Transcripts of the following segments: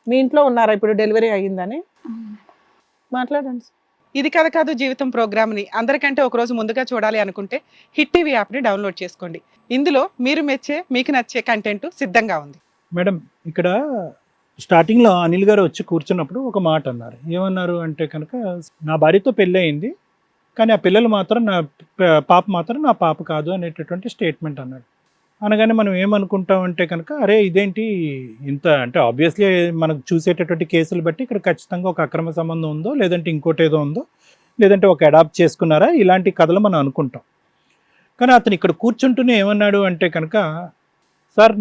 మీ ఇంట్లో ఉన్నారా ఇప్పుడు డెలివరీ అయ్యిందని? మాట్లాడండి. ఇది కథ కాదు జీవితం ప్రోగ్రామ్ని అందరికంటే ఒక రోజు ముందుగా చూడాలి అనుకుంటే హిట్ టీవీ యాప్ని డౌన్లోడ్ చేసుకోండి. ఇందులో మీరు మెచ్చే మీకు నచ్చే కంటెంట్ సిద్ధంగా ఉంది. మేడం ఇక్కడ స్టార్టింగ్లో అనిల్ గారు వచ్చి కూర్చున్నప్పుడు ఒక మాట అన్నారు. ఏమన్నారు అంటే కనుక, నా భార్యతో పెళ్ళి అయింది కానీ ఆ పిల్లలు మాత్రం పాప మాత్రం నా పాప కాదు అనేటటువంటి స్టేట్మెంట్ అన్నాడు. అనగానే మనం ఏమనుకుంటామంటే కనుక, అరే ఇదేంటి ఇంత అంటే ఆబ్వియస్లీ మనకు చూసేటటువంటి కేసులు బట్టి ఇక్కడ ఖచ్చితంగా ఒక అక్రమ సంబంధం ఉందో, లేదంటే ఇంకోటి ఏదో ఉందో, లేదంటే ఒక అడాప్ట్ చేసుకున్నారా, ఇలాంటి కథలు మనం అనుకుంటాం. కానీ అతను ఇక్కడ కూర్చుంటూనే ఏమన్నాడు అంటే కనుక, సార్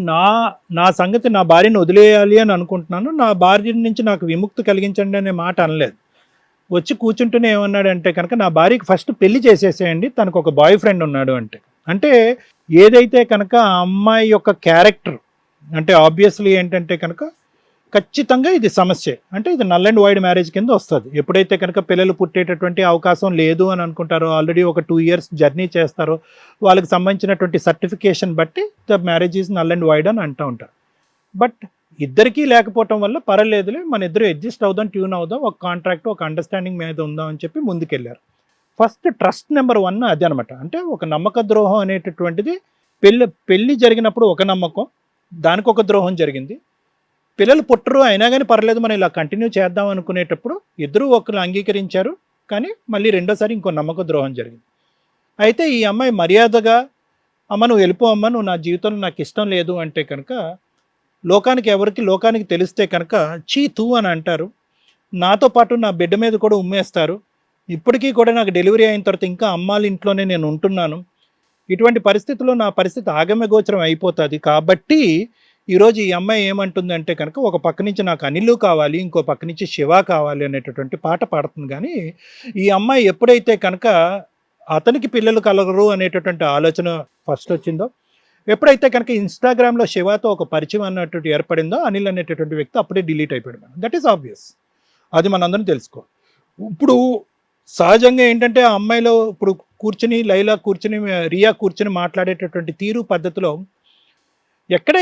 నా సంగతి నా భార్యను వదిలేయాలి అని అనుకుంటున్నాను, నా భార్య నుంచి నాకు విముక్తి కలిగించండి అనే మాట అనలేదు. వచ్చి కూర్చుంటూనే ఏమన్నాడు అంటే కనుక, నా భార్యకి ఫస్ట్ పెళ్లి చేసేసేయండి, తనకు ఒక బాయ్ ఫ్రెండ్ ఉన్నాడు అంటే ఏదైతే కనుక ఆ అమ్మాయి యొక్క క్యారెక్టర్ అంటే ఆబ్వియస్లీ ఏంటంటే కనుక ఖచ్చితంగా ఇది సమస్య. అంటే ఇది నల్ అండ్ వైడ్ మ్యారేజ్ కింద వస్తుంది. ఎప్పుడైతే కనుక పిల్లలు పుట్టేటటువంటి అవకాశం లేదు అని అనుకుంటారో, ఆల్రెడీ ఒక 2 years జర్నీ చేస్తారో, వాళ్ళకి సంబంధించినటువంటి సర్టిఫికేషన్ బట్టి the marriage is null and wide అని అంటూ ఉంటారు. బట్ ఇద్దరికీ లేకపోవటం వల్ల పర్లేదులే, మన ఇద్దరు అడ్జస్ట్ అవుదాం, ట్యూన్ అవుదాం, ఒక కాంట్రాక్ట్ ఒక అండర్స్టాండింగ్ మీద ఉందాం అని చెప్పి ముందుకెళ్ళారు. ఫస్ట్ ట్రస్ట్ నెంబర్ 1 అది అనమాట. అంటే ఒక నమ్మక ద్రోహం అనేటటువంటిది పెళ్ళి జరిగినప్పుడు ఒక నమ్మకం, దానికి ఒక ద్రోహం జరిగింది. పిల్లలు పుట్టరు అయినా కానీ పర్లేదు మనం ఇలా కంటిన్యూ చేద్దాం అనుకునేటప్పుడు ఇద్దరు ఒకరు అంగీకరించారు, కానీ మళ్ళీ రెండోసారి ఇంకో నమ్మక ద్రోహం జరిగింది. అయితే ఈ అమ్మాయి మర్యాదగా, అమ్మ నువ్వు వెళ్ళిపో, అమ్మ నువ్వు నా జీవితంలో నాకు ఇష్టం లేదు అంటే కనుక, లోకానికి తెలిస్తే కనుక చీ తూ అని అంటారు, నాతో పాటు నా బిడ్డ మీద కూడా ఉమ్మేస్తారు. ఇప్పటికీ కూడా నాకు డెలివరీ అయిన తర్వాత ఇంకా అమ్మాళ్ళ ఇంట్లోనే నేను ఉంటున్నాను. ఇటువంటి పరిస్థితుల్లో నా పరిస్థితి ఆగమ్యగోచరం అయిపోతుంది. కాబట్టి ఈరోజు ఈ అమ్మాయి ఏమంటుందంటే కనుక, ఒక పక్క నుంచి నాకు అనిలు కావాలి, ఇంకో పక్క నుంచి శివ కావాలి అనేటటువంటి పాట పాడుతుంది. కానీ ఈ అమ్మాయి ఎప్పుడైతే కనుక అతనికి పిల్లలు కలగరు అనేటటువంటి ఆలోచన ఫస్ట్ వచ్చిందో, ఎప్పుడైతే కనుక ఇన్స్టాగ్రామ్లో శివతో ఒక పరిచయం అన్నట్టు ఏర్పడిందో, అనిల్ అనేటటువంటి వ్యక్తి అప్పుడే డిలీట్ అయిపోయాడు. దట్ ఈస్ ఆబ్వియస్, అది మనందరం తెలుసుకో. ఇప్పుడు సహజంగా ఏంటంటే ఆ అమ్మాయిలో ఇప్పుడు కూర్చుని లైలా కూర్చుని రియా కూర్చుని మాట్లాడేటటువంటి తీరు పద్ధతిలో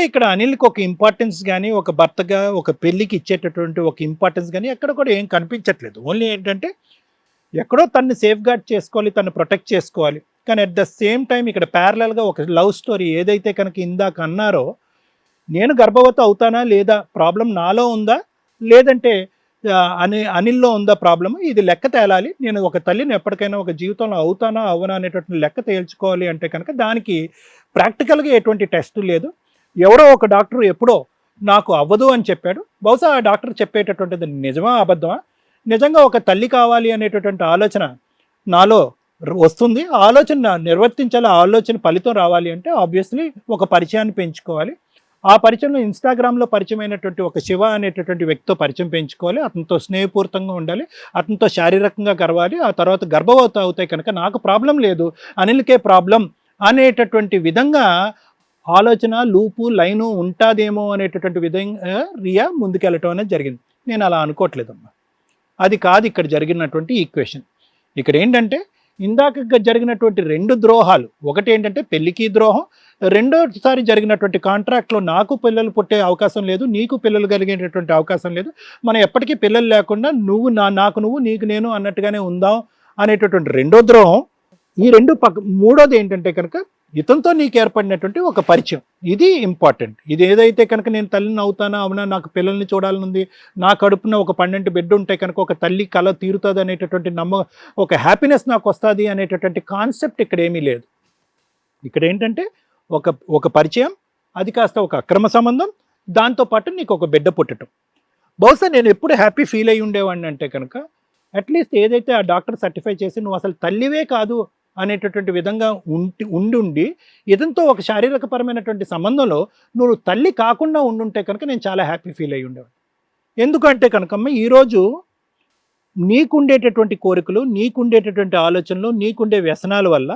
ఇక్కడ అనిల్కి ఒక ఇంపార్టెన్స్ కానీ, ఒక భర్తగా ఒక పెళ్ళికి ఇచ్చేటటువంటి ఒక ఇంపార్టెన్స్ కానీ ఎక్కడ కూడా ఏం కనిపించట్లేదు. ఓన్లీ ఏంటంటే ఎక్కడో తన్ని సేఫ్ గార్డ్ చేసుకోవాలి, తను ప్రొటెక్ట్ చేసుకోవాలి. కానీ అట్ ద సేమ్ టైం ఇక్కడ ప్యారలల్గా ఒక లవ్ స్టోరీ ఏదైతే కనుక ఇందాక అన్నారో, నేను గర్భవతి అవుతానా లేదా, ప్రాబ్లం నాలో ఉందా లేదంటే అనిల్లో ఉందా ప్రాబ్లమ్, ఇది లెక్క తేలాలి. నేను ఒక తల్లిని ఎప్పటికైనా ఒక జీవితంలో అవుతానా అవునా అనేటువంటి లెక్క తేల్చుకోవాలి అంటే కనుక దానికి ప్రాక్టికల్గా ఎటువంటి టెస్ట్ లేదు. ఎవరో ఒక డాక్టర్ ఎప్పుడో నాకు అవ్వదు అని చెప్పాడు. బహుశా ఆ డాక్టర్ చెప్పేటటువంటిది నిజమా అబద్ధమా, నిజంగా ఒక తల్లి కావాలి అనేటటువంటి ఆలోచన నాలో వస్తుంది, ఆలోచన నిర్వర్తించాలి, ఆలోచన ఫలితం రావాలి అంటే ఆబ్వియస్లీ ఒక పరిచయాన్ని పెంచుకోవాలి. ఆ పరిచయంలో ఇన్స్టాగ్రామ్లో పరిచయమైనటువంటి ఒక శివ అనేటటువంటి వ్యక్తితో పరిచయం పెంచుకోవాలి, అతనితో స్నేహపూర్తంగా ఉండాలి, అతనితో శారీరకంగా గర్వాలి. ఆ తర్వాత గర్భవతి అవుతాయి కనుక నాకు ప్రాబ్లం లేదు, అనిల్కే ప్రాబ్లం అనేటటువంటి విధంగా ఆలోచన లూపు లైను ఉంటుందేమో అనేటటువంటి విధంగా రియా ముందుకెళ్ళటం అనేది జరిగింది. నేను అలా అనుకోవట్లేదమ్మా, అది కాదు ఇక్కడ జరిగినటువంటి ఈక్వేషన్. ఇక్కడ ఏంటంటే ఇందాక జరిగినటువంటి 2 ద్రోహాలు, ఒకటి ఏంటంటే పెళ్లికి ద్రోహం, రెండోసారి జరిగినటువంటి కాంట్రాక్ట్లో నాకు పిల్లలు పుట్టే అవకాశం లేదు, నీకు పిల్లలు కలిగేటటువంటి అవకాశం లేదు, మనం ఎప్పటికీ పిల్లలు లేకుండా నువ్వు నాకు నువ్వు నీకు నేను అన్నట్టుగానే ఉందాం అనేటటువంటి రెండో ద్రోహం. ఈ మూడోది ఏంటంటే కనుక ఇతనితో నీకు ఏర్పడినటువంటి ఒక పరిచయం, ఇది ఇంపార్టెంట్. ఇది ఏదైతే కనుక నేను తల్లిని అవుతానా అవునా, నాకు పిల్లల్ని చూడాలనుంది, నా కడుపున ఒక 12 బిడ్డ ఉంటే కనుక ఒక తల్లి కళ తీరుతుంది అనేటటువంటి ఒక హ్యాపీనెస్ నాకు వస్తుంది అనేటటువంటి కాన్సెప్ట్ ఇక్కడ ఏమీ లేదు. ఇక్కడ ఏంటంటే ఒక పరిచయం, అది కాస్త ఒక అక్రమ సంబంధం, దాంతోపాటు నీకు ఒక బిడ్డ పుట్టడం. బహుశా నేను ఎప్పుడు హ్యాపీ ఫీల్ అయ్యి ఉండేవాడిని అంటే కనుక, అట్లీస్ట్ ఏదైతే ఆ డాక్టర్ సర్టిఫై చేసి నువ్వు అసలు తల్లివే కాదు అనేటటువంటి విధంగా ఉండి ఇదంతో ఒక శారీరకపరమైనటువంటి సంబంధంలో నువ్వు తల్లి కాకుండా ఉండుంటే కనుక నేను చాలా హ్యాపీ ఫీల్ అయ్యి ఉండేవాడిని. ఎందుకంటే కనుకమ్మ ఈరోజు నీకుండేటటువంటి కోరికలు, నీకుండేటటువంటి ఆలోచనలు, నీకుండే వ్యసనాల వల్ల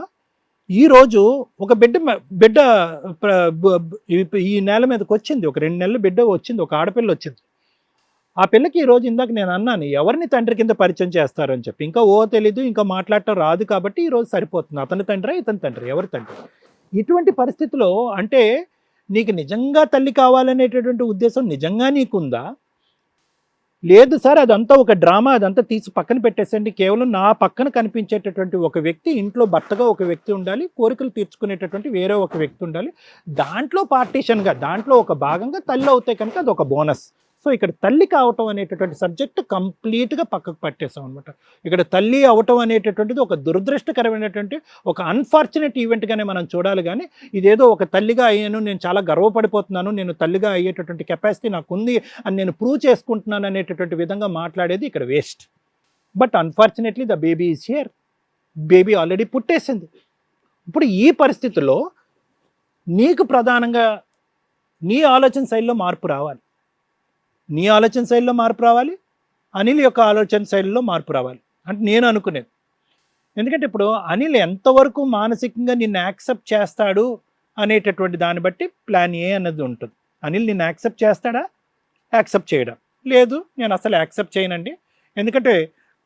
ఈరోజు ఒక బిడ్డ ఈ నేల మీదకి వచ్చింది, ఒక 2 నెలల బిడ్డ వచ్చింది, ఒక ఆడపిల్ల వచ్చింది. ఆ పిల్లకి ఈరోజు ఇందాక నేను అన్నాను ఎవరిని తండ్రి కింద పరిచయం చేస్తారని చెప్పి, ఇంకా తెలీదు, ఇంకా మాట్లాడటం రాదు, కాబట్టి ఈరోజు సరిపోతుంది. అతని తండ్రి ఇతని తండ్రి, ఎవరి తండ్రి? ఇటువంటి పరిస్థితిలో అంటే నీకు నిజంగా తల్లి కావాలనేటటువంటి ఉద్దేశం నిజంగా నీకుందా, లేదు సార్ అదంతా ఒక డ్రామా, అదంతా తీసి పక్కన పెట్టేసండి. కేవలం నా పక్కన కనిపించేటటువంటి ఒక వ్యక్తి, ఇంట్లో భర్తగా ఒక వ్యక్తి ఉండాలి, కోరికలు తీర్చుకునేటటువంటి వేరే ఒక వ్యక్తి ఉండాలి. దాంట్లో పార్టీషన్గా, దాంట్లో ఒక భాగంగా తల్లి అవుతే కనుక అది ఒక బోనస్. సో ఇక్కడ తల్లి కావటం అనేటటువంటి సబ్జెక్ట్ కంప్లీట్గా పక్కకు పట్టేసాం అనమాట. ఇక్కడ తల్లి అవటం అనేటటువంటిది ఒక దురదృష్టకరమైనటువంటి ఒక అన్ఫార్చునేట్ ఈవెంట్గానే మనం చూడాలి. కానీ ఇదేదో ఒక తల్లిగా అయ్యాను, నేను చాలా గర్వపడిపోతున్నాను, నేను తల్లిగా అయ్యేటటువంటి కెపాసిటీ నాకు ఉంది అని నేను ప్రూవ్ చేసుకుంటున్నాను అనేటటువంటి విధంగా మాట్లాడేది ఇక్కడ waste. But unfortunately the baby is here. Baby already పుట్టేసింది. ఇప్పుడు ఈ పరిస్థితుల్లో నీకు ప్రధానంగా నీ ఆలోచన శైలిలో మార్పు రావాలి. నీ ఆలోచన శైలిలో మార్పు రావాలి, అనిల్ యొక్క ఆలోచన శైలిలో మార్పు రావాలి అంటే నేను అనుకునేది. ఎందుకంటే ఇప్పుడు అనిల్ ఎంతవరకు మానసికంగా నిన్ను యాక్సెప్ట్ చేస్తాడు అనేటటువంటి దాన్ని బట్టి ప్లాన్ ఏ అన్నది ఉంటుంది. అనిల్ నిన్ను యాక్సెప్ట్ చేస్తాడా, యాక్సెప్ట్ చేయడా? లేదు, నేను అసలు యాక్సెప్ట్ చేయనండి. ఎందుకంటే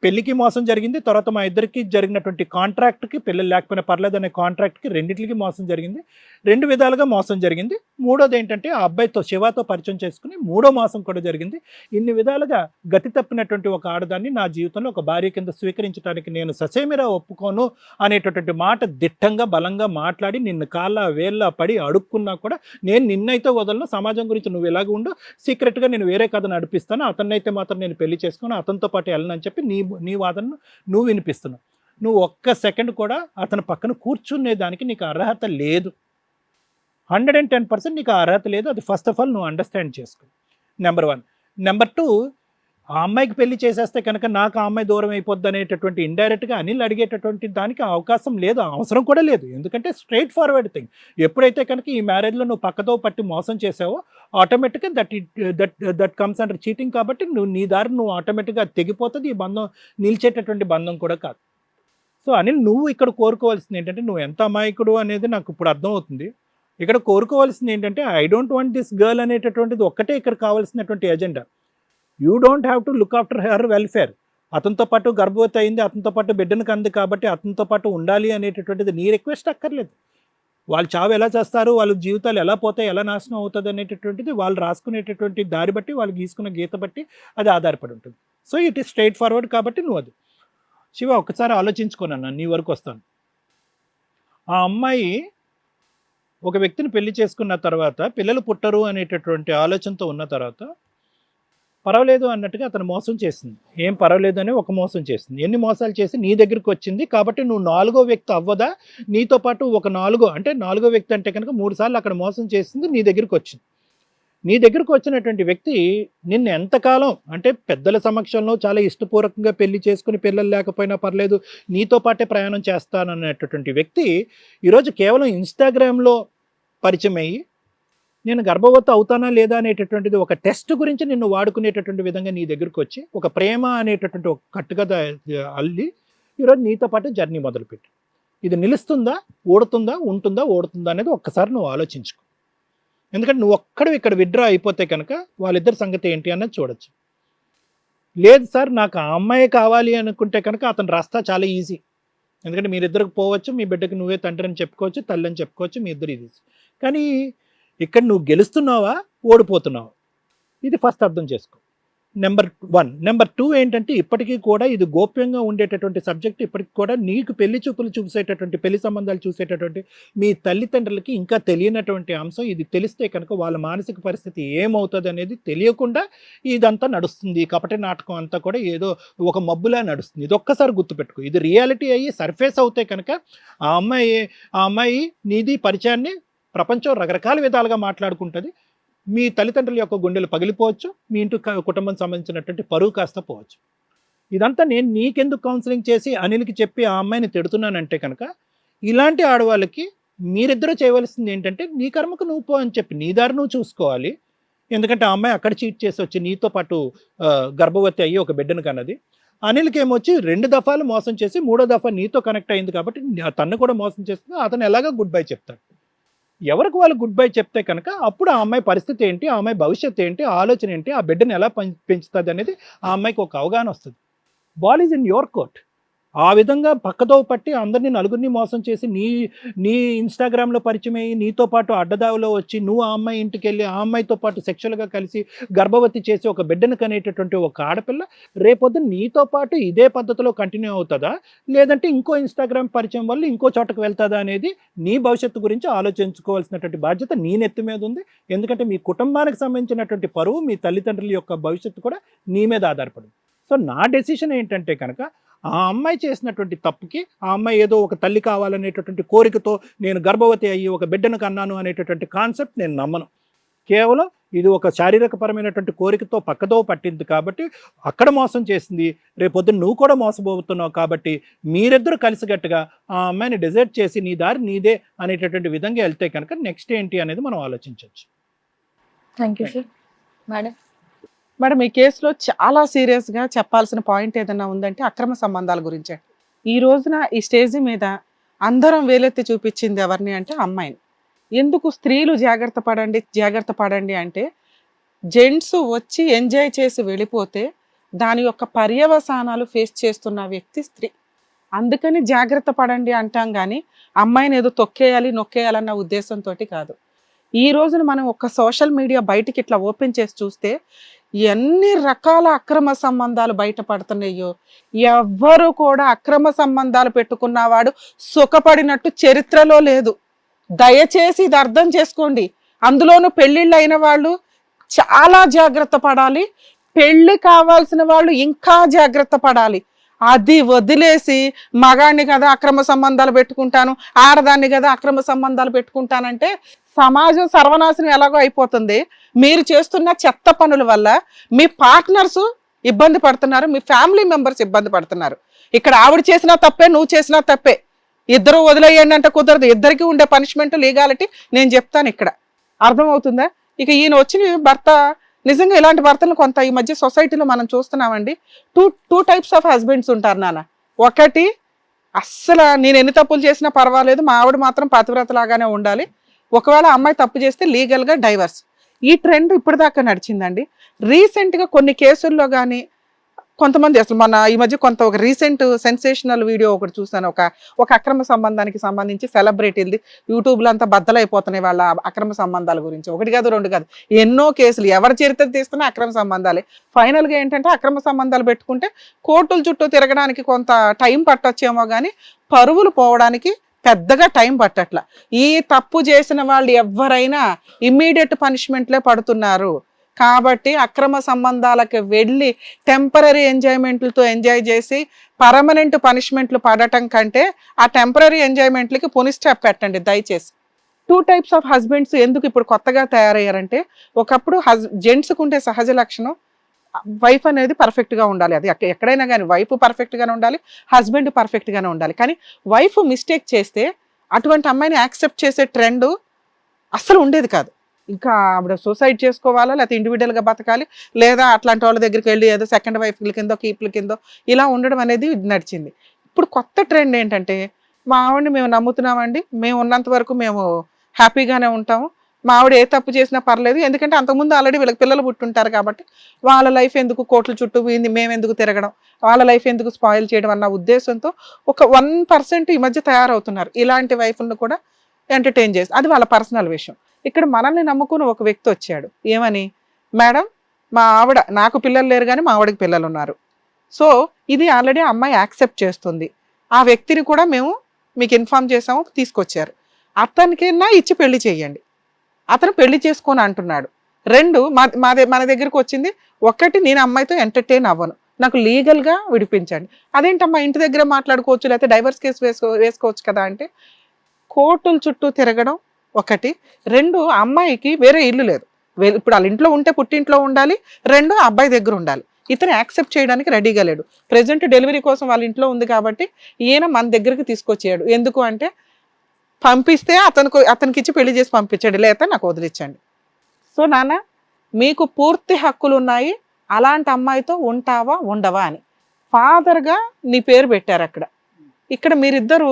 పెళ్ళికి మోసం జరిగింది, తర్వాత మా ఇద్దరికి జరిగినటువంటి కాంట్రాక్ట్కి, పిల్లలు లేకపోయినా పర్లేదు అనే కాంట్రాక్ట్కి, రెండింటికి మోసం జరిగింది. 2 విధాలుగా మోసం జరిగింది. మూడోది ఏంటంటే ఆ అబ్బాయితో, శివాతో పరిచయం చేసుకుని మూడో మోసం కూడా జరిగింది. ఇన్ని విధాలుగా గతి తప్పినటువంటి ఒక ఆడదాన్ని నా జీవితంలో ఒక భార్య కింద స్వీకరించడానికి నేను ససేమిరా ఒప్పుకోను అనేటటువంటి మాట దిట్టంగా బలంగా మాట్లాడి నిన్ను కాళ్ళ వేళ్ళ పడి అడుక్కున్నా కూడా నేను నిన్నైతే వదలను, సమాజం గురించి నువ్వు ఎలాగ ఉండు, సీక్రెట్గా నేను వేరే కథ నడిపిస్తాను, అతన్నైతే మాత్రం నేను పెళ్లి చేసుకుని అతనితో పాటు వెళ్ళనని చెప్పి నీ వాదనను నువ్వు వినిపిస్తున్నావు. నువ్వు ఒక్క సెకండ్ కూడా అతని పక్కన కూర్చునే దానికి నీకు అర్హత లేదు. 110% నీకు ఆ అర్హత లేదు. అది ఫస్ట్ ఆఫ్ ఆల్ నువ్వు అండర్స్టాండ్ చేసుకో. నెంబర్ 1. నెంబర్ 2, ఆ అమ్మాయికి పెళ్లి చేసేస్తే కనుక నాకు ఆ అమ్మాయి దూరం అయిపోద్ది అనేటటువంటి ఇండైరెక్ట్గా అనిల్ అడిగేటటువంటి దానికి అవకాశం లేదు, అవసరం కూడా లేదు. ఎందుకంటే స్ట్రైట్ ఫార్వర్డ్ థింగ్. ఎప్పుడైతే కనుక ఈ మ్యారేజ్లో నువ్వు పక్కతో పట్టి మోసం చేసావో ఆటోమేటిక్గా దట్ కమ్స్ అండర్ చీటింగ్. కాబట్టి నువ్వు నీ దారి నువ్వు ఆటోమేటిక్గా తెగిపోతుంది. ఈ బంధం నిలిచేటటువంటి బంధం కూడా కాదు. సో అనిల్, నువ్వు ఇక్కడ కోరుకోవాల్సింది ఏంటంటే, నువ్వు ఎంత అమాయకుడు అనేది నాకు ఇప్పుడు అర్థమవుతుంది. ఇక్కడ కోరుకోవాల్సింది ఏంటంటే, I don't want this girl అనేటటువంటిది ఒక్కటే ఇక్కడ కావాల్సినటువంటి agenda. You don't have to look after her welfare. అతనితో పాటు గర్భవతి అయింది, అతనితో పాటు బిడ్డను కంది కాబట్టి అతనితో పాటు ఉండాలి అనేటటువంటిది నీ రిక్వెస్ట్ అక్కర్లేదు. వాళ్ళు చావు ఎలా చేస్తారు, వాళ్ళ జీవితాలు ఎలా పోతాయి, ఎలా నాశనం అవుతుంది అనేటటువంటిది వాళ్ళు రాసుకునేటటువంటి దారి బట్టి, వాళ్ళు గీసుకున్న గీత బట్టి అది ఆధారపడి ఉంటుంది. So it is straight forward. కాబట్టి నువ్వు అది శివ ఒక్కసారి ఆలోచించుకోనన్నా, నీ వరకు వస్తాను. ఆ అమ్మాయి ఒక వ్యక్తిని పెళ్లి చేసుకున్న తర్వాత పిల్లలు పుట్టరు అనేటటువంటి ఆలోచనతో ఉన్న తర్వాత పర్వాలేదు అన్నట్టుగా అతను మోసం చేసింది. ఏం పర్వాలేదు అని ఒక మోసం చేసింది. ఎన్ని మోసాలు చేసి నీ దగ్గరికి వచ్చింది కాబట్టి నువ్వు 4వ వ్యక్తి అవ్వదా? నీతో పాటు ఒక 4వ వ్యక్తి అంటే కనుక 3 సార్లు అక్కడ మోసం చేసింది, నీ దగ్గరికి వచ్చింది. నీ దగ్గరకు వచ్చినటువంటి వ్యక్తి నిన్ను ఎంతకాలం అంటే పెద్దల సమక్షంలో చాలా ఇష్టపూర్వకంగా పెళ్లి చేసుకుని పిల్లలు లేకపోయినా పర్లేదు నీతో పాటే ప్రయాణం చేస్తాననేటటువంటి వ్యక్తి ఈరోజు కేవలం ఇన్స్టాగ్రామ్లో పరిచయం అయ్యి నేను గర్భవతి అవుతానా లేదా అనేటటువంటిది ఒక టెస్ట్ గురించి నిన్ను వాడుకునేటటువంటి విధంగా నీ దగ్గరకు వచ్చి ఒక ప్రేమ అనేటటువంటి ఒక కట్టుకథ అల్లి ఈరోజు నీతో పాటు జర్నీ మొదలుపెట్టు. ఇది నిలుస్తుందా, ఉంటుందా అనేది ఒక్కసారి నువ్వు ఆలోచించుకో. ఎందుకంటే నువ్వు ఒక్కడు ఇక్కడ విత్డ్రా అయిపోతే కనుక వాళ్ళిద్దరి సంగతి ఏంటి అన్నది చూడొచ్చు. లేదు సార్ నాకు ఆ అమ్మాయి కావాలి అనుకుంటే కనుక అతను రాస్తా చాలా ఈజీ. ఎందుకంటే మీరిద్దరికి పోవచ్చు, మీ బిడ్డకి నువ్వే తండ్రి అని చెప్పుకోవచ్చు, తల్లి అని చెప్పుకోవచ్చు, మీ ఇద్దరు ఇది. కానీ ఇక్కడ నువ్వు గెలుస్తున్నావా, ఓడిపోతున్నావా, ఇది ఫస్ట్ అర్థం చేసుకో. నెంబర్ 1. నెంబర్ 2 ఏంటంటే ఇప్పటికీ కూడా ఇది గోప్యంగా ఉండేటటువంటి సబ్జెక్ట్. ఇప్పటికి కూడా నీకు పెళ్లి చూపులు చూసేటటువంటి, పెళ్లి సంబంధాలు చూసేటటువంటి మీ తల్లిదండ్రులకి ఇంకా తెలియనటువంటి అంశం. ఇది తెలిస్తే కనుక వాళ్ళ మానసిక పరిస్థితి ఏమవుతుంది అనేది తెలియకుండా ఇదంతా నడుస్తుంది. కపట నాటకం అంతా కూడా ఏదో ఒక మబ్బులా నడుస్తుంది. ఇది ఒక్కసారి గుర్తుపెట్టుకో. ఇది రియాలిటీ అయ్యి సర్ఫేస్ అవుతే కనుక ఆ అమ్మాయి నీది పరిచయాన్ని ప్రపంచం రకరకాల విధాలుగా మాట్లాడుకుంటుంది. మీ తల్లిదండ్రుల యొక్క గుండెలు పగిలిపోవచ్చు, మీ ఇంటి కుటుంబం సంబంధించినటువంటి పరువు కాస్త పోవచ్చు. ఇదంతా నేను నీకెందుకు కౌన్సిలింగ్ చేసి అనిల్కి చెప్పి ఆ అమ్మాయిని తిడుతున్నానంటే కనుక ఇలాంటి ఆడవాళ్ళకి మీరిద్దరూ చేయవలసింది ఏంటంటే నీ కర్మకు నువ్వు పో అని చెప్పి నీ దారి నువ్వు చూసుకోవాలి. ఎందుకంటే ఆ అమ్మాయి అక్కడ చీట్ చేసి వచ్చి నీతో పాటు గర్భవతి అయ్యి ఒక బిడ్డను కన్నది. అనిల్కి ఏమొచ్చి 2 దఫాలు మోసం చేసి 3వ దఫా నీతో కనెక్ట్ అయింది కాబట్టి తను కూడా మోసం చేస్తుంది. అతను ఎలాగో గుడ్ బై చెప్తాడు. ఎవరికి వాళ్ళు గుడ్ బై చెప్తే కనుక అప్పుడు ఆ అమ్మాయి పరిస్థితి ఏంటి, ఆ అమ్మాయి భవిష్యత్తు ఏంటి, ఆలోచన ఏంటి, ఆ బిడ్డను ఎలా పెంచుతుంది అనేది ఆ అమ్మాయికి ఒక అవగాహన వస్తుంది. Ball is in your court. ఆ విధంగా పక్కదో పట్టి అందరినీ నలుగురిని మోసం చేసి నీ ఇన్స్టాగ్రామ్లో పరిచయం అయ్యి నీతో పాటు అడ్డదావిలో వచ్చి నువ్వు ఆ అమ్మాయి ఇంటికి వెళ్ళి ఆ అమ్మాయితో పాటు సెక్షువల్గా కలిసి గర్భవతి చేసి ఒక బిడ్డను కనేటటువంటి ఒక ఆడపిల్ల రేపొద్దు నీతో పాటు ఇదే పద్ధతిలో కంటిన్యూ అవుతుందా, లేదంటే ఇంకో ఇన్స్టాగ్రామ్ పరిచయం వల్ల ఇంకో చోటకు వెళ్తుందా అనేది నీ భవిష్యత్తు గురించి ఆలోచించుకోవాల్సినటువంటి బాధ్యత నీ నెత్తి మీద ఉంది. ఎందుకంటే మీ కుటుంబానికి సంబంధించినటువంటి పరువు, మీ తల్లిదండ్రుల యొక్క భవిష్యత్తు కూడా నీ మీద ఆధారపడింది. సో నా డెసిషన్ ఏంటంటే కనుక ఆ అమ్మాయి చేసినటువంటి తప్పుకి ఆ అమ్మాయి ఏదో ఒక తల్లి కావాలనేటటువంటి కోరికతో నేను గర్భవతి అయ్యి ఒక బిడ్డను కన్నాను అనేటటువంటి కాన్సెప్ట్ నేను నమ్మను. కేవలం ఇది ఒక శారీరకపరమైనటువంటి కోరికతో పక్కదో పట్టింది కాబట్టి అక్కడ మోసం చేసింది. రేపొద్దున నువ్వు కూడా మోసపోతున్నావు కాబట్టి మీరిద్దరూ కలిసికట్టుగా ఆ అమ్మాయిని డిజైడ్ చేసి నీ దారి నీదే అనేటటువంటి విధంగా వెళ్తే కనుక నెక్స్ట్ ఏంటి అనేది మనం ఆలోచించవచ్చు. Thank you sir. Madam madam, ఈ కేసులో చాలా సీరియస్గా చెప్పాల్సిన పాయింట్ ఏదైనా ఉందంటే అక్రమ సంబంధాల గురించే. ఈ రోజున ఈ స్టేజ్ మీద అందరం వేలెత్తి చూపించింది ఎవరిని అంటే అమ్మాయిని. ఎందుకు స్త్రీలు జాగ్రత్త పడండి అంటే జెంట్స్ వచ్చి ఎంజాయ్ చేసి వెళ్ళిపోతే దాని యొక్క పర్యవసానాలు ఫేస్ చేస్తున్న వ్యక్తి స్త్రీ. అందుకని జాగ్రత్త పడండి అంటాం కానీ అమ్మాయిని ఏదో నొక్కేయాలన్న ఉద్దేశంతో కాదు. ఈ రోజున మనం ఒక సోషల్ మీడియా బయటికి ఇట్లా ఓపెన్ చేసి చూస్తే ఎన్ని రకాల అక్రమ సంబంధాలు బయటపడుతున్నాయో. ఎవ్వరు కూడా అక్రమ సంబంధాలు పెట్టుకున్నవాడు సుఖపడినట్టు చరిత్రలో లేదు. దయచేసి ఇది అర్థం చేసుకోండి. అందులోనూ పెళ్ళిళ్ళు అయిన వాళ్ళు చాలా జాగ్రత్త పడాలి, పెళ్ళి కావాల్సిన వాళ్ళు ఇంకా జాగ్రత్త పడాలి. అది వదిలేసి మగాడిని కదా అక్రమ సంబంధాలు పెట్టుకుంటాను, ఆడదాన్ని కదా అక్రమ సంబంధాలు పెట్టుకుంటానంటే సమాజం సర్వనాశనం ఎలాగో అయిపోతుంది. మీరు చేస్తున్న చెత్త పనుల వల్ల మీ పార్ట్నర్స్ ఇబ్బంది పడుతున్నారు, మీ ఫ్యామిలీ మెంబర్స్ ఇబ్బంది పడుతున్నారు. ఇక్కడ ఆవిడ చేసినా తప్పే, నువ్వు చేసినా తప్పే. ఇద్దరు వదిలేయండి అంటే కుదరదు. ఇద్దరికి ఉండే పనిష్మెంట్, లీగాలిటీ నేను చెప్తాను ఇక్కడ. అర్థమవుతుందా? ఇక ఈయన వచ్చిన భర్త నిజంగా ఇలాంటి భర్తలు కొంత ఈ మధ్య సొసైటీలో మనం చూస్తున్నామండి. టూ టైప్స్ ఆఫ్ హస్బెండ్స్ ఉంటారు నాన్న. ఒకటి అస్సలు నేను ఎన్ని తప్పులు చేసినా పర్వాలేదు, మా ఆవిడ మాత్రం పతివ్రత లాగానే ఉండాలి, ఒకవేళ అమ్మాయి తప్పు చేస్తే లీగల్గా డైవర్స్. ఈ ట్రెండ్ ఇప్పటిదాకా నడిచిందండి. రీసెంట్గా కొన్ని కేసుల్లో కానీ కొంతమంది అసలు మన ఈ మధ్య ఒక రీసెంట్ సెన్సేషనల్ వీడియో ఒకటి చూసాను. ఒక అక్రమ సంబంధానికి సంబంధించి సెలబ్రిటీలది యూట్యూబ్లో అంతా బద్దలైపోతున్నాయి వాళ్ళ అక్రమ సంబంధాల గురించి. ఒకటి కాదు, రెండు కాదు, ఎన్నో కేసులు. ఎవరి చరిత్ర తీస్తున్నా అక్రమ సంబంధాలే. ఫైనల్గా ఏంటంటే అక్రమ సంబంధాలు పెట్టుకుంటే కోర్టుల చుట్టూ తిరగడానికి కొంత టైం పట్టొచ్చేమో కానీ పరువులు పోవడానికి పెద్దగా టైం పట్టట్ల. ఈ తప్పు చేసిన వాళ్ళు ఎవరైనా ఇమ్మీడియట్ పనిష్మెంట్లే పడుతున్నారు. కాబట్టి అక్రమ సంబంధాలకు వెళ్ళి టెంపరీ ఎంజాయ్మెంట్లతో ఎంజాయ్ చేసి పర్మనెంట్ పనిష్మెంట్లు పడటం కంటే ఆ టెంపరీ ఎంజాయ్మెంట్లకి పుని స్టెప్ పెట్టండి దయచేసి. 2 టైప్స్ ఆఫ్ హస్బెండ్స్ ఎందుకు ఇప్పుడు కొత్తగా తయారయ్యారంటే, ఒకప్పుడు జెంట్స్కి ఉండే సహజ లక్షణం వైఫ్ అనేది పర్ఫెక్ట్గా ఉండాలి. అది ఎక్కడైనా కానీ వైఫ్ పర్ఫెక్ట్గానే ఉండాలి, హస్బెండ్ పర్ఫెక్ట్గానే ఉండాలి. కానీ వైఫ్ మిస్టేక్ చేస్తే అటువంటి అమ్మాయిని యాక్సెప్ట్ చేసే ట్రెండ్ అస్సలు ఉండేది కాదు. ఇంకా ఆవిడ సూసైడ్ చేసుకోవాలా, లేకపోతే ఇండివిజువల్గా బతకాలి, లేదా అట్లాంటి వాళ్ళ దగ్గరికి వెళ్ళి ఏదో సెకండ్ వైఫ్ల కిందో కీప్ల కిందో ఇలా ఉండడం అనేది నడిచింది. ఇప్పుడు కొత్త ట్రెండ్ ఏంటంటే, మా ఆవిడని మేము నమ్ముతున్నామండి, మేము ఉన్నంత వరకు మేము హ్యాపీగానే ఉంటాము, మా ఆవిడ ఏ తప్పు చేసినా పర్లేదు, ఎందుకంటే అంతకుముందు ఆల్రెడీ వీళ్ళకి పిల్లలు పుట్టుంటారు కాబట్టి వాళ్ళ లైఫ్ ఎందుకు కోట్ల చుట్టూ మేము ఎందుకు తిరగడం, వాళ్ళ లైఫ్ ఎందుకు స్పాయిల్ చేయడం అన్న ఉద్దేశంతో ఒక 1% ఈ మధ్య తయారవుతున్నారు. ఇలాంటి వైఫ్లను కూడా ఎంటర్టైన్ చేసి, అది వాళ్ళ పర్సనల్ విషయం. ఇక్కడ మనల్ని నమ్ముకుని ఒక వ్యక్తి వచ్చాడు. ఏమని, మేడం మా ఆవిడ, నాకు పిల్లలు లేరు కానీ మా ఆవిడకి పిల్లలు ఉన్నారు, సో ఇది ఆల్రెడీ అమ్మాయి యాక్సెప్ట్ చేస్తుంది, ఆ వ్యక్తిని కూడా మేము మీకు ఇన్ఫార్మ్ చేసాము, తీసుకొచ్చారు, అతనికైనా ఇచ్చి పెళ్లి చేయండి, అతను పెళ్లి చేసుకొని అంటున్నాడు. 2 మన దగ్గరకు వచ్చింది, ఒకటి నేను అమ్మాయితో ఎంటర్టైన్ అవ్వను, నాకు లీగల్గా విడిపించండి. అదేంటమ్మా ఇంటి దగ్గర మాట్లాడుకోవచ్చు, లేకపోతే డైవర్స్ కేసు వేసుకోవచ్చు కదా అంటే, కోర్టుల చుట్టూ తిరగడం ఒకటి, 2 అమ్మాయికి వేరే ఇల్లు లేదు, ఇప్పుడు వాళ్ళ ఇంట్లో ఉంటే పుట్టింట్లో ఉండాలి, 2 అబ్బాయి దగ్గర ఉండాలి. ఇతను యాక్సెప్ట్ చేయడానికి రెడీగా లేడు. ప్రెజెంట్ డెలివరీ కోసం వాళ్ళ ఇంట్లో ఉంది కాబట్టి ఈయన మన దగ్గరికి తీసుకొచ్చాడు. ఎందుకు అంటే, పంపిస్తే అతనికి ఇచ్చి పెళ్లి చేసి పంపించండి, లేకపోతే నాకు వదిలించండి. సో నాన్న, మీకు పూర్తి హక్కులు ఉన్నాయి, అలాంటి అమ్మాయితో ఉంటావా ఉండవా అని. ఫాదర్గా నీ పేరు పెట్టారు అక్కడ. ఇక్కడ మీరిద్దరూ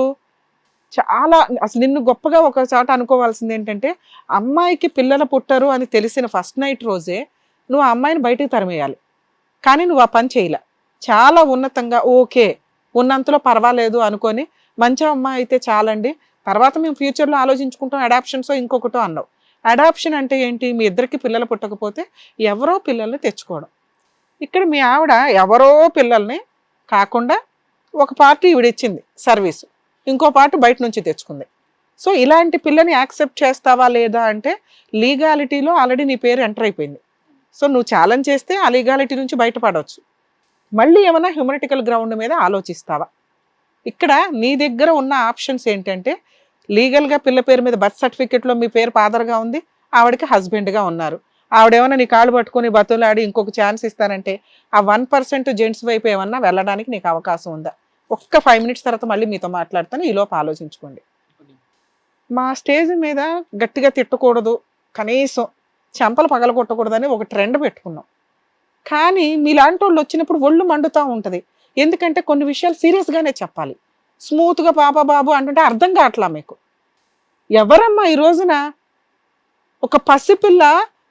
చాలా అసలు నిన్ను గొప్పగా ఒక చోట అనుకోవాల్సింది ఏంటంటే, అమ్మాయికి పిల్లలు పుట్టరు అని తెలిసిన ఫస్ట్ నైట్ రోజే నువ్వు ఆ అమ్మాయిని బయటికి తరిమేయాలి. కానీ నువ్వు ఆ పని చేయలే. చాలా ఉన్నతంగా ఓకే ఉన్నంతలో పర్వాలేదు అనుకొని మంచి అమ్మాయి అయితే చాలండి, తర్వాత మేము ఫ్యూచర్లో ఆలోచించుకుంటాం అడాప్షన్సో ఇంకొకటో అన్నావు. అడాప్షన్ అంటే ఏంటి? మీ ఇద్దరికి పిల్లలు పుట్టకపోతే ఎవరో పిల్లల్ని తెచ్చుకోవడం. ఇక్కడ మీ ఆవిడ ఎవరో పిల్లల్ని కాకుండా ఒక పార్ట్ ఈవిడిచ్చింది సర్వీసు, ఇంకో పార్ట్ బయట నుంచి తెచ్చుకుంది. సో ఇలాంటి పిల్లని యాక్సెప్ట్ చేస్తావా లేదా అంటే లీగాలిటీలో ఆల్రెడీ నీ పేరు ఎంటర్ అయిపోయింది. సో నువ్వు ఛాలెంజ్ చేస్తే ఆ లీగాలిటీ నుంచి బయటపడవచ్చు. మళ్ళీ ఏమైనా హ్యూమనిటికల్ గ్రౌండ్ మీద ఆలోచిస్తావా? ఇక్కడ నీ దగ్గర ఉన్న ఆప్షన్స్ ఏంటంటే లీగల్గా పిల్ల పేరు మీద బర్త్ సర్టిఫికెట్లో మీ పేరు ఫాదర్గా ఉంది, ఆవిడకి హస్బెండ్గా ఉన్నారు. ఆవిడేమన్నా నీ కాళ్ళు పట్టుకొని బతులాడి ఇంకొక ఛాన్స్ ఇస్తానంటే ఆ 1% జెంట్స్ వైపు ఏమన్నా వెళ్ళడానికి నీకు అవకాశం ఉందా? ఒక్క 5 minutes తర్వాత మళ్ళీ మీతో మాట్లాడతాను, ఈలోపు ఆలోచించుకోండి. మా స్టేజ్ మీద గట్టిగా తిట్టకూడదు, కనీసం చెంపలు పగలగొట్టకూడదని ఒక ట్రెండ్ పెట్టుకున్నాం. కానీ మీలాంటి వాళ్ళు వచ్చినప్పుడు ఒళ్ళు మండుతూ ఉంటుంది. ఎందుకంటే కొన్ని విషయాలు సీరియస్గానే చెప్పాలి. స్మూత్గా పాప బాబు అంటుంటే అర్థం కావట్లా మీకు. ఎవరమ్మా ఈ రోజున ఒక పసిపిల్ల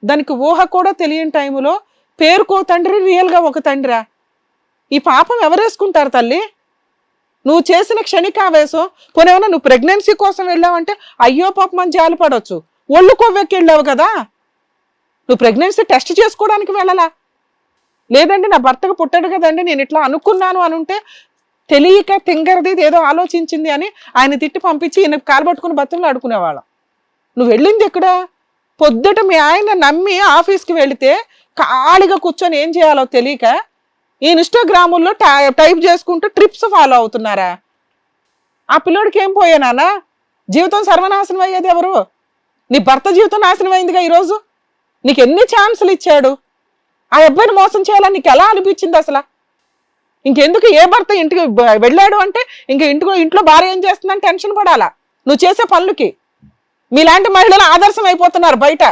దానికి ఊహ కూడా తెలియని టైంలో పేరుకో తండ్రి రియల్గా ఒక తండ్రా? ఈ పాపం ఎవరేసుకుంటారు తల్లి? నువ్వు చేసిన క్షణికావేశం, పోనేమన్నా నువ్వు ప్రెగ్నెన్సీ కోసం వెళ్ళావంటే అయ్యో పాపం అని జాలిపడవచ్చు. ఒళ్ళు కొవ్వెక్కి వెళ్ళావు కదా, నువ్వు ప్రెగ్నెన్సీ టెస్ట్ చేసుకోవడానికి వెళ్ళాలా? లేదంటే నా భర్తకు పుట్టాడు కదండి నేను ఇట్లా అనుకున్నాను అని ఉంటే తెలియక తింగరది ఏదో ఆలోచించింది అని ఆయన తిట్టి పంపించి ఈయన కాలు పట్టుకుని బతులు ఆడుకునేవాళ్ళం. నువ్వు వెళ్ళింది ఎక్కడ? పొద్దుట మీ ఆయన నమ్మి ఆఫీస్కి వెళితే ఖాళీగా కూర్చొని ఏం చేయాలో తెలియక ఈ ఇన్స్టాగ్రాముల్లో టైప్ చేసుకుంటూ ట్రిప్స్ ఫాలో అవుతున్నారా? ఆ పిల్లోడికి ఏం పోయానా? జీవితం సర్వనాశనం అయ్యేది ఎవరు? నీ భర్త జీవితం నాశనం అయిందిగా ఈరోజు. నీకు ఎన్ని ఛాన్సులు ఇచ్చాడు? ఆ అబ్బాయిని మోసం చేయాలని నీకు ఎలా అనిపించింది అసలు? ఇంకెందుకు? ఏ భర్త ఇంటికి వెళ్ళాడు అంటే ఇంట్లో భార్య ఏం చేస్తుందని టెన్షన్ పడాలా నువ్వు చేసే పనులకి? మీలాంటి మహిళలు ఆదర్శం అయిపోతున్నారు బయట.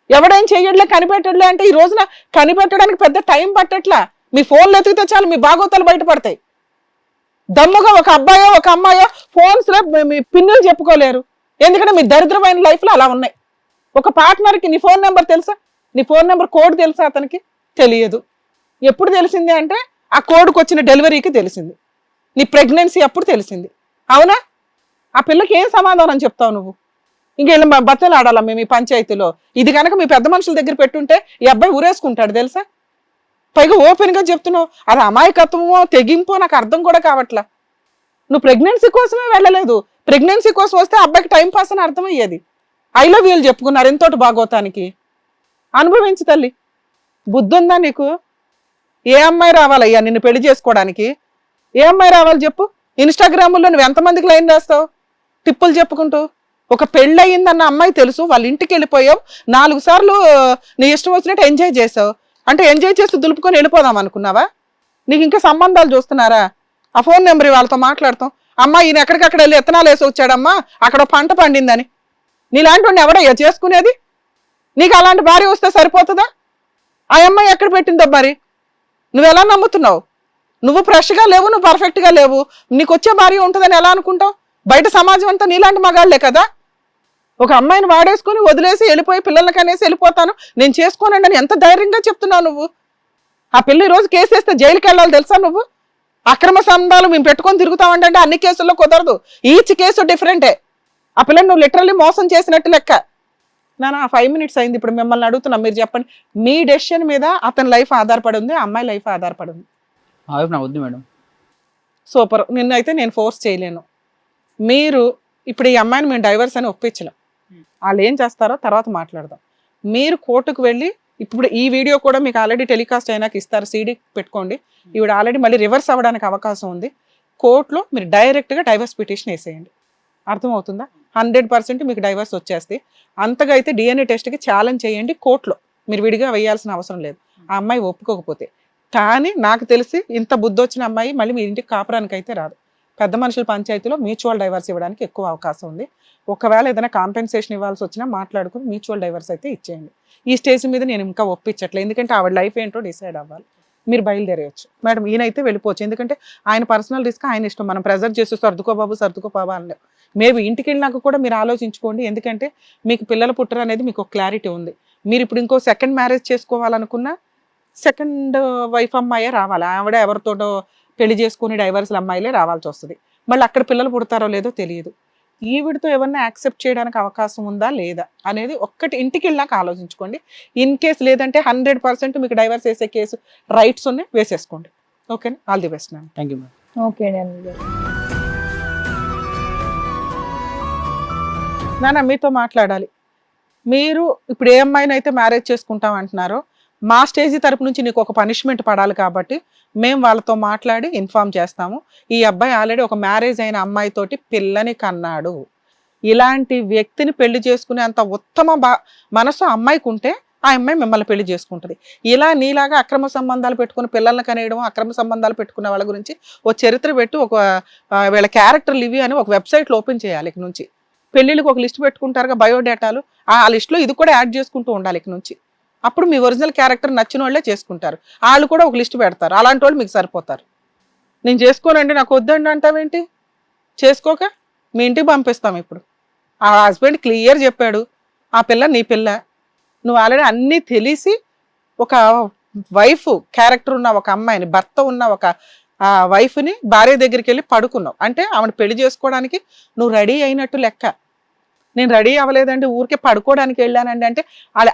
ఎవడేం చెయ్యట్లే కనిపెట్టట్లే అంటే ఈ రోజున కనిపెట్టడానికి పెద్ద టైం పట్టట్లా. మీ ఫోన్లు ఎతికితే చాలు మీ బాగోతాలు బయటపడతాయి. దమ్ముగా ఒక అబ్బాయో ఒక అమ్మాయో ఫోన్స్లో మీ పిన్నులు చెప్పుకోలేరు. ఎందుకంటే మీ దరిద్రమైన లైఫ్లో అలా ఉన్నాయి. ఒక పార్ట్నర్కి నీ ఫోన్ నెంబర్ తెలుసా? నీ ఫోన్ నెంబర్ కోడ్ తెలుసా? అతనికి తెలియదు. ఎప్పుడు తెలిసింది అంటే ఆ కోడ్కి వచ్చిన డెలివరీకి తెలిసింది. నీ ప్రెగ్నెన్సీ అప్పుడు తెలిసింది. అవునా? ఆ పిల్లకి ఏం సమాధానం చెప్తావు నువ్వు? ఇంకెళ్ళి బత్తలు ఆడాలా మేము ఈ పంచాయతీలో? ఇది కనుక మీ పెద్ద మనుషుల దగ్గర పెట్టుంటే ఈ అబ్బాయి ఊరేసుకుంటాడు తెలుసా? పైగా ఓపెన్గా చెప్తున్నావు. అది అమాయకత్వమో తెగింపో నాకు అర్థం కూడా కావట్లా. నువ్వు ప్రెగ్నెన్సీ కోసమే వెళ్ళలేదు. ప్రెగ్నెన్సీ కోసం వస్తే అబ్బాయికి టైం పాస్ అని అర్థమయ్యేది. ఐ లవ్ యూలు చెప్పుకున్నారు ఎంతోటి బాగోతానికి. అనుభవించు తల్లి. బుద్ధి ఉందా నీకు? ఏ అమ్మాయి రావాలయ్యా నిన్ను పెళ్లి చేసుకోవడానికి? ఏ అమ్మాయి రావాలి చెప్పు? ఇన్స్టాగ్రాముల్లో నువ్వు ఎంతమందికి లైన్ వేస్తావు టిప్పులు చెప్పుకుంటూ? ఒక పెళ్ళి అయ్యిందన్న అమ్మాయి తెలుసు, వాళ్ళ ఇంటికి వెళ్ళిపోయావు, 4 సార్లు నీ ఇష్టం వచ్చినట్టు ఎంజాయ్ చేసావు. అంటే ఎంజాయ్ చేస్తూ దులుపుకొని వెళ్ళిపోదాం అనుకున్నావా? నీకు ఇంకా సంబంధాలు చూస్తున్నారా? ఆ ఫోన్ నెంబర్ వాళ్ళతో మాట్లాడతాం. అమ్మా ఈయన ఎక్కడికక్కడ వెళ్ళి ఎత్తనాలు వేసి వచ్చాడమ్మా, అక్కడ పంట పండిందని. నీలాంటి వాడిని ఎవడయ్యా చేసుకునేది? నీకు అలాంటి భార్య వస్తే సరిపోతుందా? ఆ అమ్మాయి ఎక్కడ పెట్టిందో మరి నువ్వు ఎలా నమ్ముతున్నావు? నువ్వు ఫ్రెష్గా లేవు, నువ్వు పర్ఫెక్ట్గా లేవు, నీకు వచ్చే భార్య ఉంటుందని ఎలా అనుకుంటావు? బయట సమాజం అంతా నీలాంటి మగాళ్లే కదా. ఒక అమ్మాయిని వాడేసుకుని వదిలేసి వెళ్ళిపోయి పిల్లలకి అనేసి వెళ్ళిపోతాను నేను చేసుకోనండి అని ఎంత ధైర్యంగా చెప్తున్నావు నువ్వు? ఆ పిల్ల ఈరోజు కేసు వేస్తే జైలుకి వెళ్ళాలి తెలుసా నువ్వు? అక్రమ సంబంధాలు మేము పెట్టుకొని తిరుగుతామంటే అన్ని కేసుల్లో కుదరదు. ఈచ్ కేసు డిఫరెంటే. ఆ పిల్లని నువ్వు లిటరల్లీ మోసం చేసినట్టు లెక్క. ఆ 5 minutes అయింది. ఇప్పుడు మిమ్మల్ని అడుగుతున్నా, మీరు చెప్పండి. మీ డెసిషన్ మీద అతని లైఫ్ ఆధారపడి ఉంది, అమ్మాయి లైఫ్ ఆధారపడి ఉంది. వద్దు మేడం. సూపర్. నిన్నైతే నేను ఫోర్స్ చేయలేను. మీరు ఇప్పుడు ఈ అమ్మాయిని మేము డైవర్స్ అని ఒప్పించలేం. వాళ్ళు ఏం చేస్తారో తర్వాత మాట్లాడదాం. మీరు కోర్టుకు వెళ్ళి ఇప్పుడు ఈ వీడియో కూడా మీకు ఆల్రెడీ టెలికాస్ట్ అయినాక ఇస్తారు, సీడీ పెట్టుకోండి. ఈవిడ ఆల్రెడీ మళ్ళీ రివర్స్ అవ్వడానికి అవకాశం ఉంది. కోర్టులో మీరు డైరెక్ట్గా డైవర్స్ పిటిషన్ వేసేయండి. అర్థమవుతుందా? 100% మీకు డైవర్స్ వచ్చేస్తే. అంతగా అయితే DNA టెస్ట్కి ఛాలెంజ్ చేయండి కోర్టులో. మీరు విడిగా వేయాల్సిన అవసరం లేదు ఆ అమ్మాయి ఒప్పుకోకపోతే. కానీ నాకు తెలిసి ఇంత బుద్ధి వచ్చిన అమ్మాయి మళ్ళీ మీ ఇంటికి కాపురానికి అయితే రాదు. పెద్ద మనుషుల పంచాయతీలో మ్యూచువల్ డైవర్స్ ఇవ్వడానికి ఎక్కువ అవకాశం ఉంది. ఒకవేళ ఏదైనా కాంపెన్సేషన్ ఇవ్వాల్సి వచ్చినా మాట్లాడుకుని మ్యూచువల్ డైవర్స్ అయితే ఇచ్చేయండి. ఈ స్టేజ్ మీద నేను ఇంకా ఒప్పించట్లేదు, ఎందుకంటే ఆవిడ లైఫ్ ఏంటో డిసైడ్ అవ్వాలి. మీరు బయలుదేరేయచ్చు మేడం. ఈయనైతే వెళ్ళిపోవచ్చు, ఎందుకంటే ఆయన పర్సనల్ రిస్క్, ఆయన ఇష్టం. మనం ప్రెజర్ చేసి సర్దుకో బాబా అన్నారు. మేబీ ఇంటికి వెళ్ళినాక కూడా మీరు ఆలోచించుకోండి, ఎందుకంటే మీకు పిల్లలు పుట్టరు అనేది మీకు ఒక క్లారిటీ ఉంది. మీరు ఇప్పుడు ఇంకో సెకండ్ మ్యారేజ్ చేసుకోవాలనుకున్నా సెకండ్ వైఫ్ అమ్మాయే రావాలి. ఆవిడ ఎవరితోటో పెళ్లి చేసుకుని డైవర్స్ల అమ్మాయిలే రావాల్సి వస్తుంది. మళ్ళీ అక్కడ పిల్లలు పుడతారో లేదో తెలియదు. ఈవిడితో ఎవరిని యాక్సెప్ట్ చేయడానికి అవకాశం ఉందా లేదా అనేది ఒక్కటి ఇంటికి వెళ్ళాక ఆలోచించుకోండి. ఇన్ కేసు లేదంటే 100% మీకు డైవర్స్ వేసే కేసు రైట్స్ ఉన్నాయి, వేసేసుకోండి. ఓకేనా? All the best ma'am. Thank you ma'am. Okay అండి. నాన్న మీతో మాట్లాడాలి. మీరు ఇప్పుడు ఏ అమ్మాయిని అయితే మ్యారేజ్ చేసుకుంటాం అంటున్నారో మా స్టేజ్ తరపు నుంచి నీకు ఒక పనిష్మెంట్ పడాలి కాబట్టి మేము వాళ్ళతో మాట్లాడి ఇన్ఫార్మ్ చేస్తాము. ఈ అబ్బాయి ఆల్రెడీ ఒక మ్యారేజ్ అయిన అమ్మాయితోటి పిల్లని కన్నాడు. ఇలాంటి వ్యక్తిని పెళ్లి చేసుకునే అంత ఉత్తమ మనసు అమ్మాయికి ఉంటే ఆ అమ్మాయి మిమ్మల్ని పెళ్లి చేసుకుంటుంది. ఇలా నీలాగా అక్రమ సంబంధాలు పెట్టుకుని పిల్లల్ని కనేయడం, అక్రమ సంబంధాలు పెట్టుకున్న వాళ్ళ గురించి ఒక చరిత్ర పెట్టి ఒక వీళ్ళ క్యారెక్టర్లు ఇవి అని ఒక వెబ్సైట్లో ఓపెన్ చేయాలి. ఇక నుంచి పెళ్ళిళ్ళకి ఒక లిస్ట్ పెట్టుకుంటారుగా బయోడేటాలు, ఆ లిస్ట్లో ఇది కూడా యాడ్ చేసుకుంటూ ఉండాలి ఇక నుంచి. అప్పుడు మీ ఒరిజినల్ క్యారెక్టర్ నచ్చిన వాళ్ళే చేసుకుంటారు. వాళ్ళు కూడా ఒక లిస్ట్ పెడతారు, అలాంటి వాళ్ళు మీకు సరిపోతారు. నేను చేసుకోనండి నాకు వద్దండి అంటావేంటి? చేసుకోక మీ ఇంటికి పంపిస్తాం. ఇప్పుడు ఆ హస్బెండ్ క్లియర్ చెప్పాడు, ఆ పిల్ల నీ పిల్ల, నువ్వు ఆల్రెడీ అన్నీ తెలిసి ఒక వైఫ్ క్యారెక్టర్ ఉన్న ఒక అమ్మాయిని, భర్త ఉన్న ఒక వైఫ్ని భార్య దగ్గరికి వెళ్ళి పడుకున్నావు అంటే ఆమెను పెళ్లి చేసుకోవడానికి నువ్వు రెడీ అయినట్టు లెక్క. నేను రెడీ అవ్వలేదండి, ఊరికే పడుకోవడానికి వెళ్ళానండి అంటే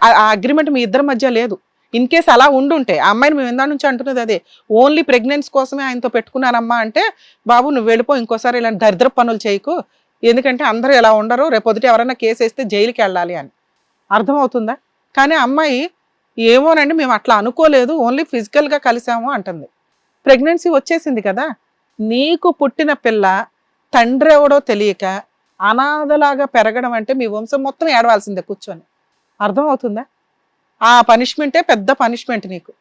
ఆ అగ్రిమెంట్ మీ ఇద్దరి మధ్య లేదు. ఇన్ కేసు అలా ఉండుంటే ఆ అమ్మాయిని మేము ఇందా నుంచి అంటున్నది అదే, ఓన్లీ ప్రెగ్నెన్సీ కోసమే ఆయనతో పెట్టుకున్నానమ్మా అంటే బాబు నువ్వు వెళ్ళిపో, ఇంకోసారి ఇలాంటి దరిద్ర పనులు చేయకు, ఎందుకంటే అందరూ ఎలా ఉండరు, రేపొద్దుట ఎవరైనా కేసు వేస్తే జైలుకి వెళ్ళాలి అని. అర్థమవుతుందా? కానీ అమ్మాయి ఏమోనండి మేము అట్లా అనుకోలేదు, ఓన్లీ ఫిజికల్గా కలిసాము అంటుంది. ప్రెగ్నెన్సీ వచ్చేసింది కదా, నీకు పుట్టిన పిల్ల తండ్రి ఎవడో తెలియక అనాథలాగా పెరగడం అంటే మీ వంశం మొత్తం ఏడవాల్సిందే కూర్చొని. అర్థమవుతుందా? ఆ పనిష్మెంటే పెద్ద పనిష్మెంట్ నీకు.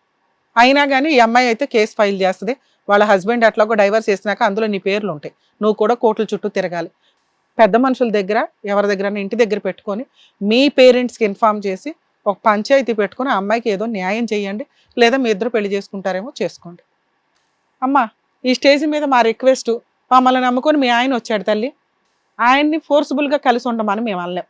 అయినా కానీ ఈ అమ్మాయి అయితే కేసు ఫైల్ చేస్తుంది. వాళ్ళ హస్బెండ్ అట్లాగో డైవర్స్ చేసినాక అందులో నీ పేర్లు ఉంటాయి, నువ్వు కూడా కోర్టుల చుట్టూ తిరగాలి. పెద్ద మనుషుల దగ్గర ఎవరి దగ్గర ఇంటి దగ్గర పెట్టుకొని మీ పేరెంట్స్కి ఇన్ఫార్మ్ చేసి ఒక పంచాయతీ పెట్టుకొని ఆ అమ్మాయికి ఏదో న్యాయం చేయండి, లేదా మీ ఇద్దరు పెళ్లి చేసుకుంటారేమో చేసుకోండి. అమ్మ ఈ స్టేజ్ మీద మా రిక్వెస్ట్, మమ్మల్ని నమ్ముకొని మీ ఆయన వచ్చాడు తల్లి, ఆయన్ని ఫోర్స్ఫుల్గా కలిసి ఉండమని మేము అనలేం.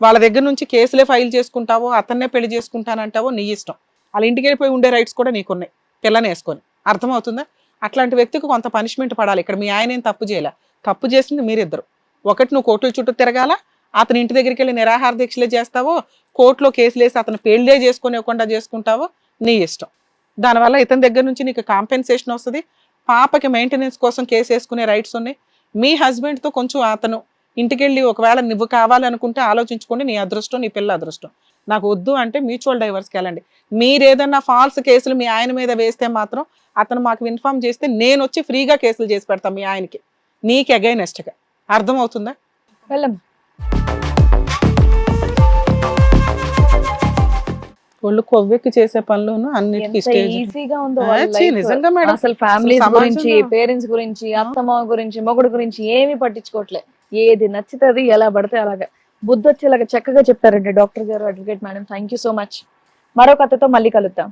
వాళ్ళ దగ్గర నుంచి కేసులే ఫైల్ చేసుకుంటావో అతన్నే పెళ్లి చేసుకుంటానంటావో నీ ఇష్టం. వాళ్ళ ఇంటికి వెళ్ళిపోయి ఉండే రైట్స్ కూడా నీకున్నాయి పిల్లని వేసుకొని. అర్థమవుతుందా? అట్లాంటి వ్యక్తికి కొంత పనిష్మెంట్ పడాలి. ఇక్కడ మీ ఆయన ఏం తప్పు చేయలే, తప్పు చేసింది మీరిద్దరు. ఒకటి నువ్వు కోర్టుల చుట్టూ తిరగాల, అతని ఇంటి దగ్గరికి వెళ్ళి నిరాహార దీక్షలే చేస్తావో, కోర్టులో కేసులు వేసి అతను పెళ్లే చేసుకునేకుండా చేసుకుంటావో నీ ఇష్టం. దానివల్ల ఇతని దగ్గర నుంచి నీకు కాంపెన్సేషన్ వస్తుంది, పాపకి మెయింటెనెన్స్ కోసం కేసు వేసుకునే రైట్స్ ఉన్నాయి. మీ హస్బెండ్తో కొంచెం అతను ఇంటికి వెళ్ళి ఒకవేళ నువ్వు కావాలనుకుంటే ఆలోచించుకోండి, నీ అదృష్టం నీ పిల్ల అదృష్టం. నాకు వద్దు అంటే మ్యూచువల్ డైవర్స్కి వెళ్ళండి. మీరు ఏదన్నా ఫాల్స్ కేసులు మీ ఆయన మీద వేస్తే మాత్రం అతను మాకు ఇన్ఫార్మ్ చేస్తే నేను వచ్చి ఫ్రీగా కేసులు చేసి పెడతాను మీ ఆయనకి, నీకు అగైనెస్ట్గా. అర్థమవుతుందా? వెళ్ళమ్మా. వాళ్ళు కొవ్వెక్కి చేసే పనులను అన్నిటికీ ఎంత స్టేజ్ ఈజీగా ఉందో వాళ్ళ life. నిజంగా మేడం. అసలు ఫ్యామిలీస్ అసలు గురించి, సమాజంలో- పేరెంట్స్ గురించి, అత్తమ్మ గురించి, మొగుడు గురించి ఏమీ పట్టించుకోవట్లే. ఏది నచ్చుతుంది ఎలా పడితే అలాగా బుద్ధి వచ్చేలాగా చక్కగా చెప్తారండి డాక్టర్ గారు, advocate madam. Thank you so much. మరో కథతో మళ్ళీ కలుద్దాం.